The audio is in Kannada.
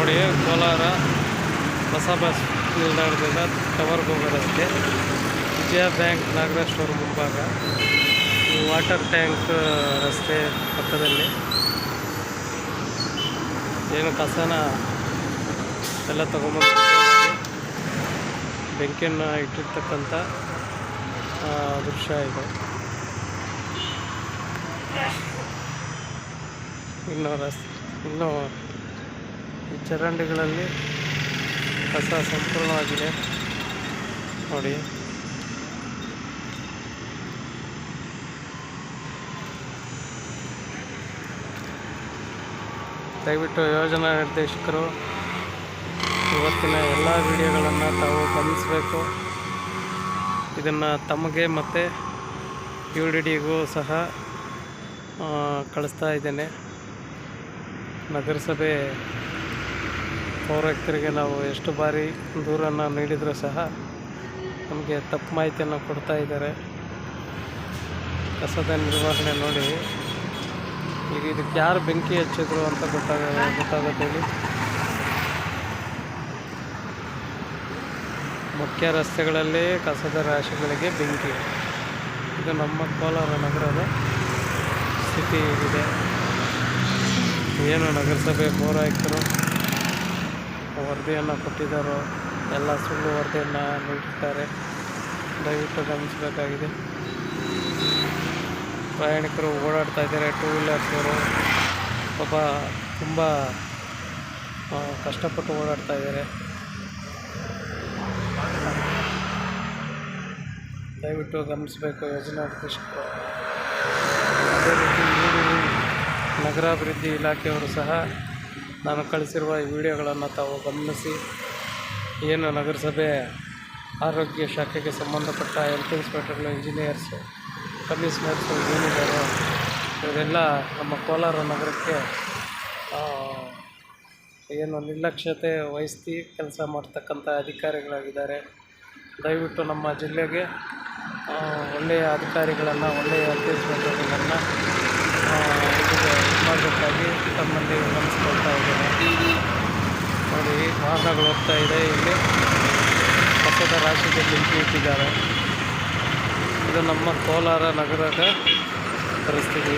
ನೋಡಿ, ಕೋಲಾರ ಹೊಸ ಬಸ್ ನಿಲ್ದಾಣದಿಂದ ಟವರ್ಗೆ ಹೋಗೋ ರಸ್ತೆ, ವಿಜಯ ಬ್ಯಾಂಕ್ ನಾಗರಾಜ್ ಸ್ಟೋರ್ ಮುಂಭಾಗ, ಈ ವಾಟರ್ ಟ್ಯಾಂಕ್ ರಸ್ತೆ ಪಕ್ಕದಲ್ಲಿ ಏನು ಕಸನ ಎಲ್ಲ ತಗೊಂಬಂದು ಬೆಂಕಿಯನ್ನು ಇಟ್ಟಿರ್ತಕ್ಕಂಥ ದೃಶ್ಯ ಇದು. ಇನ್ನು ಈ ಚರಂಡಿಗಳಲ್ಲಿ ಕಸ ಸಂಪೂರ್ಣವಾಗಿದೆ ನೋಡಿ. ದಯವಿಟ್ಟು ಯೋಜನಾ ನಿರ್ದೇಶಕರು ಇವತ್ತಿನ ಎಲ್ಲ ವಿಡಿಯೋಗಳನ್ನು ತಾವು ಗಮನಿಸಬೇಕು. ಇದನ್ನು ತಮಗೆ ಮತ್ತು UDDಗೂ ಸಹ ಕಳಿಸ್ತಾ ಇದ್ದೇನೆ. ನಗರಸಭೆ ಪೌರಾಯುಕ್ತರಿಗೆ ನಾವು ಎಷ್ಟು ಬಾರಿ ದೂರನ್ನು ನೀಡಿದರೂ ಸಹ ನಮಗೆ ತಪ್ಪು ಮಾಹಿತಿಯನ್ನು ಕೊಡ್ತಾ ಇದ್ದಾರೆ. ಕಸದ ನಿರ್ವಹಣೆ ನೋಡಿ, ಈಗ ಇದಕ್ಕೆ ಯಾರು ಬೆಂಕಿ ಹಚ್ಚಿದ್ರು ಅಂತ ಗೊತ್ತಾಗುತ್ತೆ ಹೇಳಿ. ಮುಖ್ಯ ರಸ್ತೆಗಳಲ್ಲಿ ಕಸದ ರಾಶಿಗಳಿಗೆ ಬೆಂಕಿ. ಇದು ನಮ್ಮ ಕೋಲಾರ ನಗರದ ಸ್ಥಿತಿ ಇದೆ. ಏನು ನಗರಸಭೆ ಪೌರಾಯುಕ್ತರು ವರದಿಯನ್ನು ಕೊಟ್ಟಿದ್ದಾರೋ ಎಲ್ಲ ಸುಳ್ಳು ವರದಿಯನ್ನು ನೀಡಿದ್ದಾರೆ. ದಯವಿಟ್ಟು ಗಮನಿಸಬೇಕಾಗಿದೆ. ಪ್ರಯಾಣಿಕರು ಓಡಾಡ್ತಾ ಇದ್ದಾರೆ, ಟೂ ವೀಲರ್ಸವರು ಪಾಪ ತುಂಬ ಕಷ್ಟಪಟ್ಟು ಓಡಾಡ್ತಾ ಇದ್ದಾರೆ. ದಯವಿಟ್ಟು ಗಮನಿಸಬೇಕು ಯೋಜನಾ ನಿರ್ದೇಶಕರು. ಅದೇ ರೀತಿ ನಗರಾಭಿವೃದ್ಧಿ ಇಲಾಖೆಯವರು ಸಹ ನಾನು ಕಳಿಸಿರುವ ಈ ವಿಡಿಯೋಗಳನ್ನು ತಾವು ಗಮನಿಸಿ, ಏನು ನಗರಸಭೆ ಆರೋಗ್ಯ ಶಾಖೆಗೆ ಸಂಬಂಧಪಟ್ಟ ಹೆಲ್ತ್ ಇನ್ಸ್ಪೆಕ್ಟರ್ಗಳು, ಇಂಜಿನಿಯರ್ಸು, ಕಮಿಷನರ್ಸು ಏನಿದ್ದಾರೋ ಇವರೆಲ್ಲ ನಮ್ಮ ಕೋಲಾರ ನಗರಕ್ಕೆ ಏನು ನಿರ್ಲಕ್ಷ್ಯತೆ ವಹಿಸಿ ಕೆಲಸ ಮಾಡ್ತಕ್ಕಂಥ ಅಧಿಕಾರಿಗಳಾಗಿದ್ದಾರೆ. ದಯವಿಟ್ಟು ನಮ್ಮ ಜಿಲ್ಲೆಗೆ ಒಳ್ಳೆಯ ಅಧಿಕಾರಿಗಳನ್ನು, ಒಳ್ಳೆಯ ಹೆಲ್ತ್ ಇನ್ಸ್ಪೆಕ್ಟರ್ಗಳನ್ನು ಇದು ಮಾಡಬೇಕಾಗಿ ತಮ್ಮಲ್ಲಿ ಗಮನಿಸ್ಕೊಳ್ತಾ ಇದ್ದೇನೆ. ನೋಡಿ, ವಾಹನಗಳು ಹೋಗ್ತಾ ಇದೆ, ಇಲ್ಲಿ ಕಸದ ರಾಶಿಗೆ ಬೆಂಕಿ ಇಟ್ಟಿದ್ದಾರೆ. ಇದು ನಮ್ಮ ಕೋಲಾರ ನಗರದ ಪರಿಸ್ಥಿತಿ.